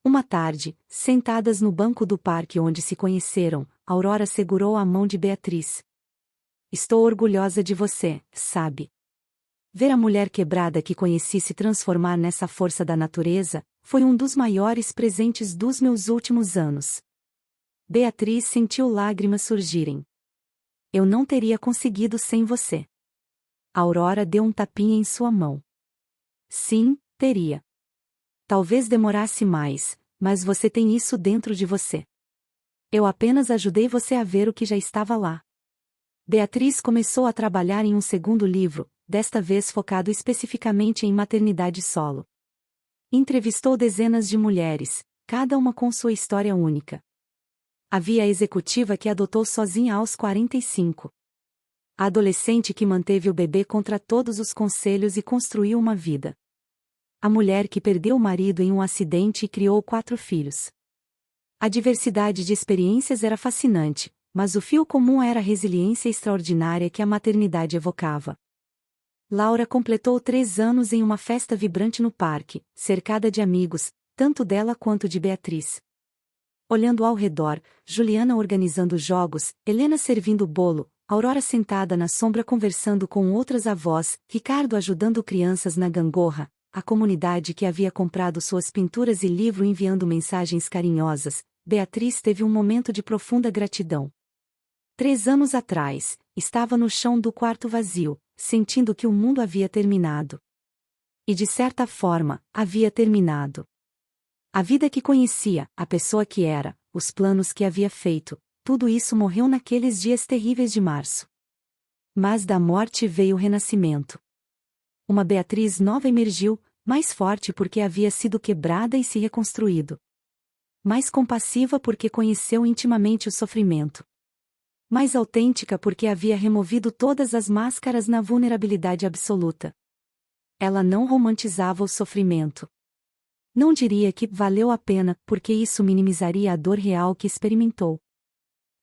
Uma tarde, sentadas no banco do parque onde se conheceram, Aurora segurou a mão de Beatriz. Estou orgulhosa de você, sabe? Ver a mulher quebrada que conheci se transformar nessa força da natureza, foi um dos maiores presentes dos meus últimos anos. Beatriz sentiu lágrimas surgirem. Eu não teria conseguido sem você. Aurora deu um tapinha em sua mão. Sim, teria. Talvez demorasse mais, mas você tem isso dentro de você. Eu apenas ajudei você a ver o que já estava lá. Beatriz começou a trabalhar em um segundo livro, desta vez focado especificamente em maternidade solo. Entrevistou dezenas de mulheres, cada uma com sua história única. Havia a executiva que adotou sozinha aos 45. A adolescente que manteve o bebê contra todos os conselhos e construiu uma vida. A mulher que perdeu o marido em um acidente e criou 4 filhos. A diversidade de experiências era fascinante, mas o fio comum era a resiliência extraordinária que a maternidade evocava. Laura completou 3 anos em uma festa vibrante no parque, cercada de amigos, tanto dela quanto de Beatriz. Olhando ao redor, Juliana organizando jogos, Helena servindo bolo, Aurora sentada na sombra conversando com outras avós, Ricardo ajudando crianças na gangorra, a comunidade que havia comprado suas pinturas e livro enviando mensagens carinhosas, Beatriz teve um momento de profunda gratidão. 3 anos atrás, estava no chão do quarto vazio, sentindo que o mundo havia terminado. E de certa forma, havia terminado. A vida que conhecia, a pessoa que era, os planos que havia feito, tudo isso morreu naqueles dias terríveis de março. Mas da morte veio o renascimento. Uma Beatriz nova emergiu, mais forte porque havia sido quebrada e se reconstruído. Mais compassiva porque conheceu intimamente o sofrimento. Mais autêntica porque havia removido todas as máscaras na vulnerabilidade absoluta. Ela não romantizava o sofrimento. Não diria que valeu a pena, porque isso minimizaria a dor real que experimentou.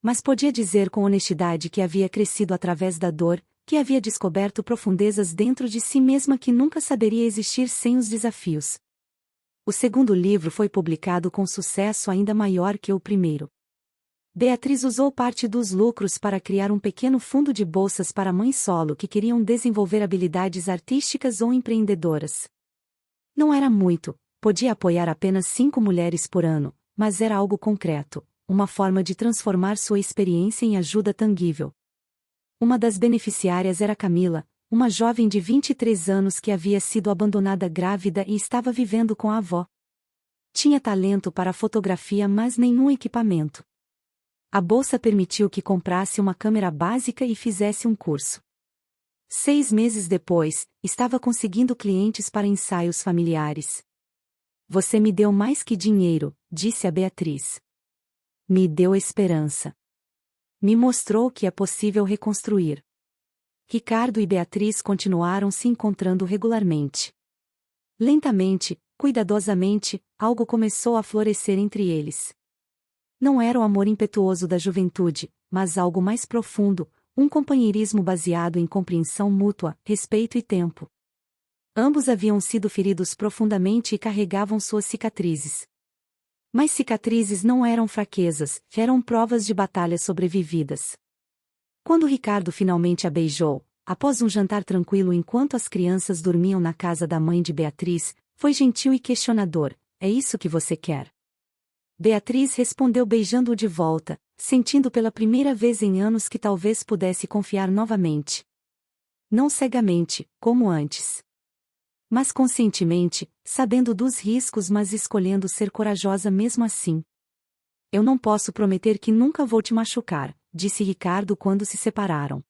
Mas podia dizer com honestidade que havia crescido através da dor, que havia descoberto profundezas dentro de si mesma que nunca saberia existir sem os desafios. O segundo livro foi publicado com sucesso ainda maior que o primeiro. Beatriz usou parte dos lucros para criar um pequeno fundo de bolsas para mães solo que queriam desenvolver habilidades artísticas ou empreendedoras. Não era muito, podia apoiar apenas 5 mulheres por ano, mas era algo concreto, uma forma de transformar sua experiência em ajuda tangível. Uma das beneficiárias era Camila, uma jovem de 23 anos que havia sido abandonada grávida e estava vivendo com a avó. Tinha talento para fotografia, mas nenhum equipamento. A bolsa permitiu que comprasse uma câmera básica e fizesse um curso. 6 meses depois, estava conseguindo clientes para ensaios familiares. Você me deu mais que dinheiro, disse a Beatriz. Me deu esperança. Me mostrou que é possível reconstruir. Ricardo e Beatriz continuaram se encontrando regularmente. Lentamente, cuidadosamente, algo começou a florescer entre eles. Não era o amor impetuoso da juventude, mas algo mais profundo, um companheirismo baseado em compreensão mútua, respeito e tempo. Ambos haviam sido feridos profundamente e carregavam suas cicatrizes. Mas cicatrizes não eram fraquezas, eram provas de batalhas sobrevividas. Quando Ricardo finalmente a beijou, após um jantar tranquilo enquanto as crianças dormiam na casa da mãe de Beatriz, foi gentil e questionador: é isso que você quer? Beatriz respondeu beijando-o de volta, sentindo pela primeira vez em anos que talvez pudesse confiar novamente. Não cegamente, como antes. Mas conscientemente, sabendo dos riscos, mas escolhendo ser corajosa mesmo assim. Eu não posso prometer que nunca vou te machucar, disse Ricardo quando se separaram.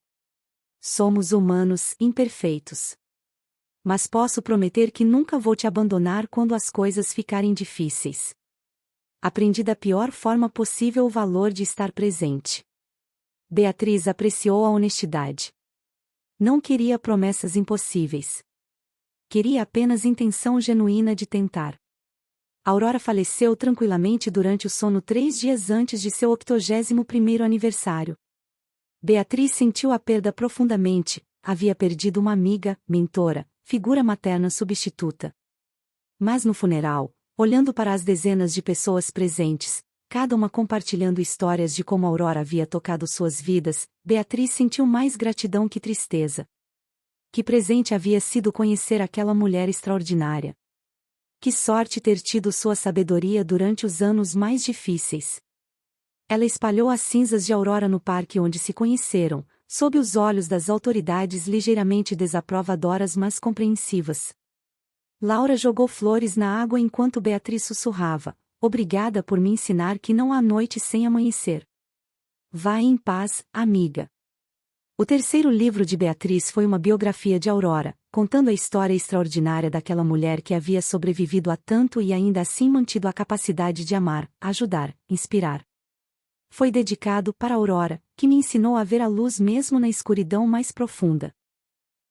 Somos humanos, imperfeitos. Mas posso prometer que nunca vou te abandonar quando as coisas ficarem difíceis. Aprendi da pior forma possível o valor de estar presente. Beatriz apreciou a honestidade. Não queria promessas impossíveis. Queria apenas intenção genuína de tentar. Aurora faleceu tranquilamente durante o sono 3 dias antes de seu 81º aniversário. Beatriz sentiu a perda profundamente, havia perdido uma amiga, mentora, figura materna substituta. Mas no funeral, olhando para as dezenas de pessoas presentes, cada uma compartilhando histórias de como Aurora havia tocado suas vidas, Beatriz sentiu mais gratidão que tristeza. Que presente havia sido conhecer aquela mulher extraordinária. Que sorte ter tido sua sabedoria durante os anos mais difíceis. Ela espalhou as cinzas de Aurora no parque onde se conheceram, sob os olhos das autoridades ligeiramente desaprovadoras mas compreensivas. Laura jogou flores na água enquanto Beatriz sussurrava: obrigada por me ensinar que não há noite sem amanhecer. Vá em paz, amiga. O terceiro livro de Beatriz foi uma biografia de Aurora, contando a história extraordinária daquela mulher que havia sobrevivido a tanto e ainda assim mantido a capacidade de amar, ajudar, inspirar. Foi dedicado para Aurora, que me ensinou a ver a luz mesmo na escuridão mais profunda.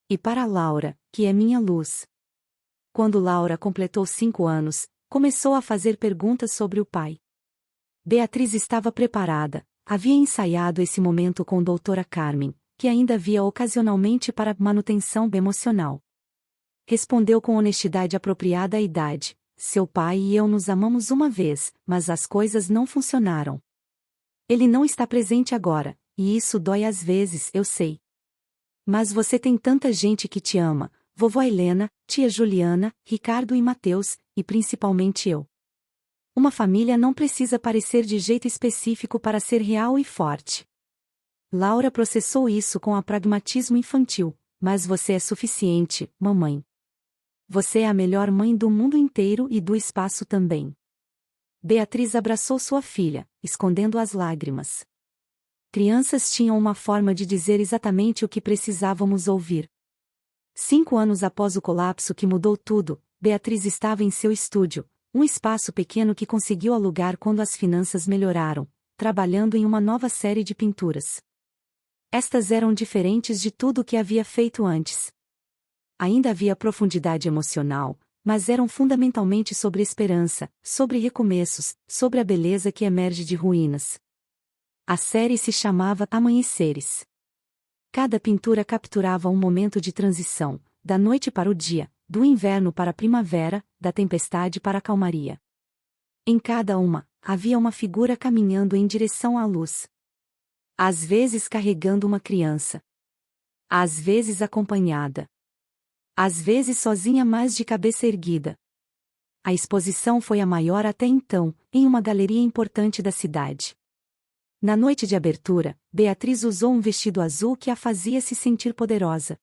E para Laura, que é minha luz. Quando Laura completou 5 anos, começou a fazer perguntas sobre o pai. Beatriz estava preparada, havia ensaiado esse momento com doutora Carmen, que ainda via ocasionalmente para manutenção emocional. Respondeu com honestidade apropriada à idade: seu pai e eu nos amamos uma vez, mas as coisas não funcionaram. Ele não está presente agora, e isso dói às vezes, eu sei. Mas você tem tanta gente que te ama, vovó Helena, tia Juliana, Ricardo e Mateus, e principalmente eu. Uma família não precisa parecer de jeito específico para ser real e forte. Laura processou isso com a pragmatismo infantil: mas você é suficiente, mamãe. Você é a melhor mãe do mundo inteiro e do espaço também. Beatriz abraçou sua filha, escondendo as lágrimas. Crianças tinham uma forma de dizer exatamente o que precisávamos ouvir. 5 anos após o colapso que mudou tudo, Beatriz estava em seu estúdio, um espaço pequeno que conseguiu alugar quando as finanças melhoraram, trabalhando em uma nova série de pinturas. Estas eram diferentes de tudo o que havia feito antes. Ainda havia profundidade emocional, mas eram fundamentalmente sobre esperança, sobre recomeços, sobre a beleza que emerge de ruínas. A série se chamava Amanheceres. Cada pintura capturava um momento de transição, da noite para o dia, do inverno para a primavera, da tempestade para a calmaria. Em cada uma, havia uma figura caminhando em direção à luz. Às vezes carregando uma criança. Às vezes acompanhada. Às vezes sozinha, mas de cabeça erguida. A exposição foi a maior até então, em uma galeria importante da cidade. Na noite de abertura, Beatriz usou um vestido azul que a fazia se sentir poderosa.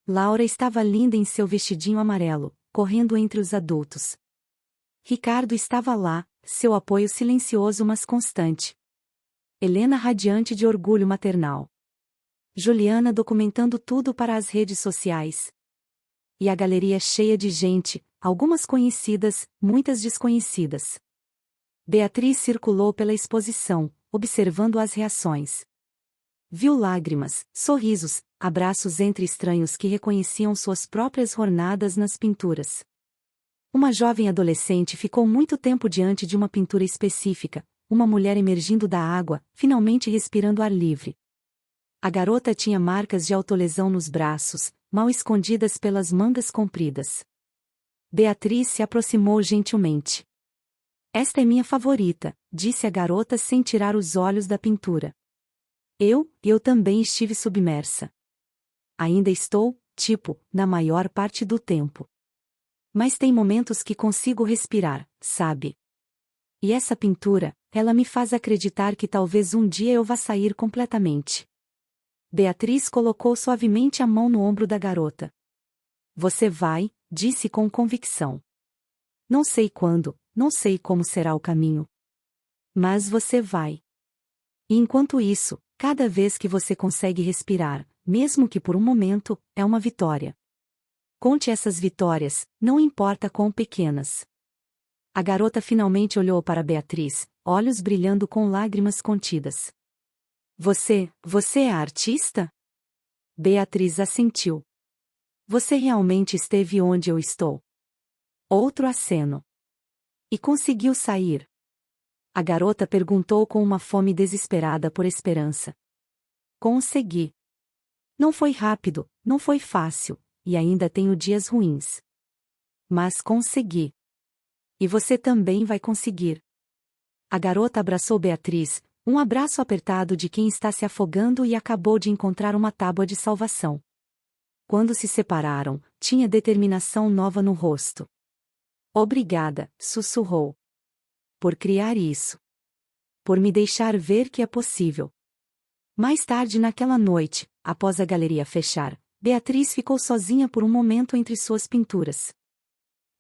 Laura estava linda em seu vestidinho amarelo, correndo entre os adultos. Ricardo estava lá, seu apoio silencioso mas constante. Helena radiante de orgulho maternal. Juliana documentando tudo para as redes sociais. E a galeria cheia de gente, algumas conhecidas, muitas desconhecidas. Beatriz circulou pela exposição, observando as reações. Viu lágrimas, sorrisos, abraços entre estranhos que reconheciam suas próprias jornadas nas pinturas. Uma jovem adolescente ficou muito tempo diante de uma pintura específica, uma mulher emergindo da água, finalmente respirando ar livre. A garota tinha marcas de autolesão nos braços, mal escondidas pelas mangas compridas. Beatriz se aproximou gentilmente. Esta é minha favorita, disse a garota sem tirar os olhos da pintura. Eu também estive submersa. Ainda estou, na maior parte do tempo. Mas tem momentos que consigo respirar, sabe? E essa pintura, ela me faz acreditar que talvez um dia eu vá sair completamente. Beatriz colocou suavemente a mão no ombro da garota. Você vai, disse com convicção. Não sei quando, não sei como será o caminho. Mas você vai. E enquanto isso, cada vez que você consegue respirar, mesmo que por um momento, é uma vitória. Conte essas vitórias, não importa quão pequenas. A garota finalmente olhou para Beatriz, olhos brilhando com lágrimas contidas. Você é artista? Beatriz assentiu. Você realmente esteve onde eu estou? Outro aceno. E conseguiu sair? A garota perguntou com uma fome desesperada por esperança. Consegui. Não foi rápido, não foi fácil, e ainda tenho dias ruins. Mas consegui. E você também vai conseguir. A garota abraçou Beatriz, um abraço apertado de quem está se afogando e acabou de encontrar uma tábua de salvação. Quando se separaram, tinha determinação nova no rosto. Obrigada, sussurrou. Por criar isso. Por me deixar ver que é possível. Mais tarde naquela noite, após a galeria fechar, Beatriz ficou sozinha por um momento entre suas pinturas.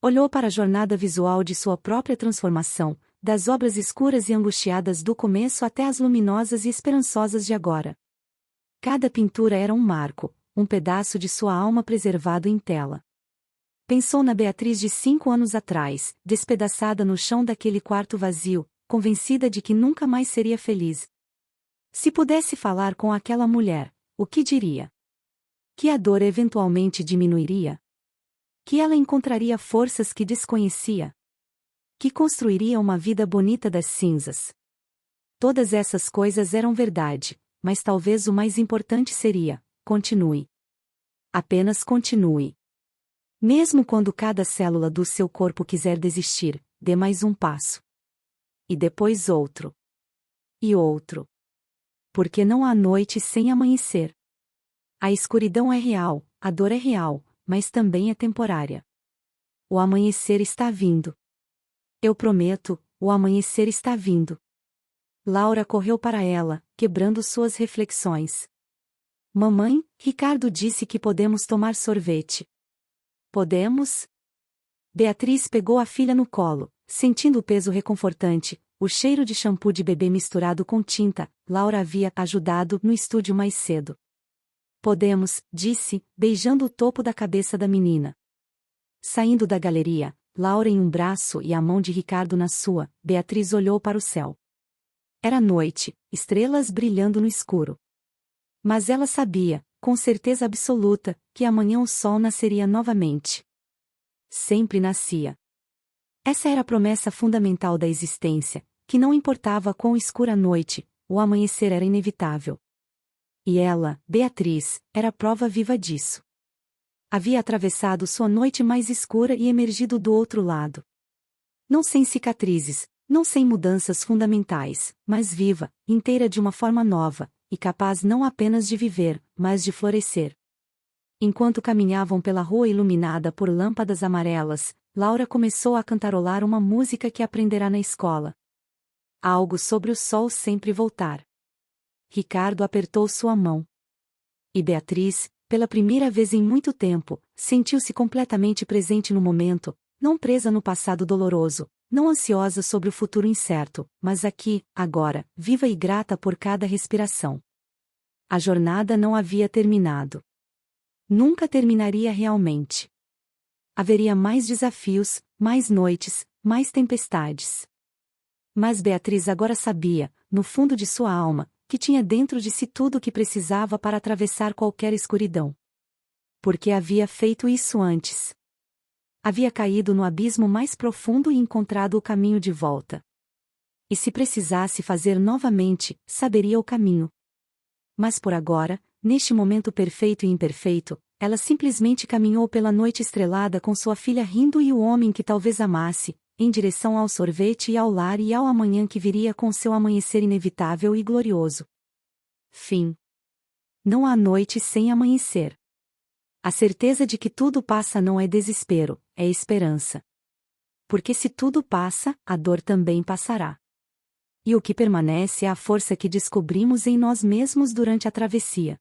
Olhou para a jornada visual de sua própria transformação, das obras escuras e angustiadas do começo até as luminosas e esperançosas de agora. Cada pintura era um marco, um pedaço de sua alma preservado em tela. Pensou na Beatriz de 5 anos atrás, despedaçada no chão daquele quarto vazio, convencida de que nunca mais seria feliz. Se pudesse falar com aquela mulher, o que diria? Que a dor eventualmente diminuiria? Que ela encontraria forças que desconhecia? Que construiria uma vida bonita das cinzas? Todas essas coisas eram verdade, mas talvez o mais importante seria: continue. Apenas continue. Mesmo quando cada célula do seu corpo quiser desistir, dê mais um passo. E depois outro. E outro. Porque não há noite sem amanhecer. A escuridão é real, a dor é real, mas também é temporária. O amanhecer está vindo. Eu prometo, o amanhecer está vindo. Laura correu para ela, quebrando suas reflexões. Mamãe, Ricardo disse que podemos tomar sorvete. Podemos? Beatriz pegou a filha no colo, sentindo o peso reconfortante, o cheiro de shampoo de bebê misturado com tinta. Laura havia ajudado no estúdio mais cedo. Podemos, disse, beijando o topo da cabeça da menina. Saindo da galeria, Laura em um braço e a mão de Ricardo na sua, Beatriz olhou para o céu. Era noite, estrelas brilhando no escuro. Mas ela sabia, com certeza absoluta, que amanhã o sol nasceria novamente. Sempre nascia. Essa era a promessa fundamental da existência, que não importava quão escura a noite, o amanhecer era inevitável. E ela, Beatriz, era prova viva disso. Havia atravessado sua noite mais escura e emergido do outro lado. Não sem cicatrizes, não sem mudanças fundamentais, mas viva, inteira de uma forma nova, e capaz não apenas de viver, mas de florescer. Enquanto caminhavam pela rua iluminada por lâmpadas amarelas, Laura começou a cantarolar uma música que aprenderá na escola. Algo sobre o sol sempre voltar. Ricardo apertou sua mão. E Beatriz, pela primeira vez em muito tempo, sentiu-se completamente presente no momento, não presa no passado doloroso, não ansiosa sobre o futuro incerto, mas aqui, agora, viva e grata por cada respiração. A jornada não havia terminado. Nunca terminaria realmente. Haveria mais desafios, mais noites, mais tempestades. Mas Beatriz agora sabia, no fundo de sua alma, que tinha dentro de si tudo o que precisava para atravessar qualquer escuridão. Porque havia feito isso antes. Havia caído no abismo mais profundo e encontrado o caminho de volta. E se precisasse fazer novamente, saberia o caminho. Mas por agora, neste momento perfeito e imperfeito, ela simplesmente caminhou pela noite estrelada com sua filha rindo e o homem que talvez amasse, em direção ao sorvete e ao lar e ao amanhã que viria com seu amanhecer inevitável e glorioso. Fim. Não há noite sem amanhecer. A certeza de que tudo passa não é desespero, é esperança. Porque se tudo passa, a dor também passará. E o que permanece é a força que descobrimos em nós mesmos durante a travessia.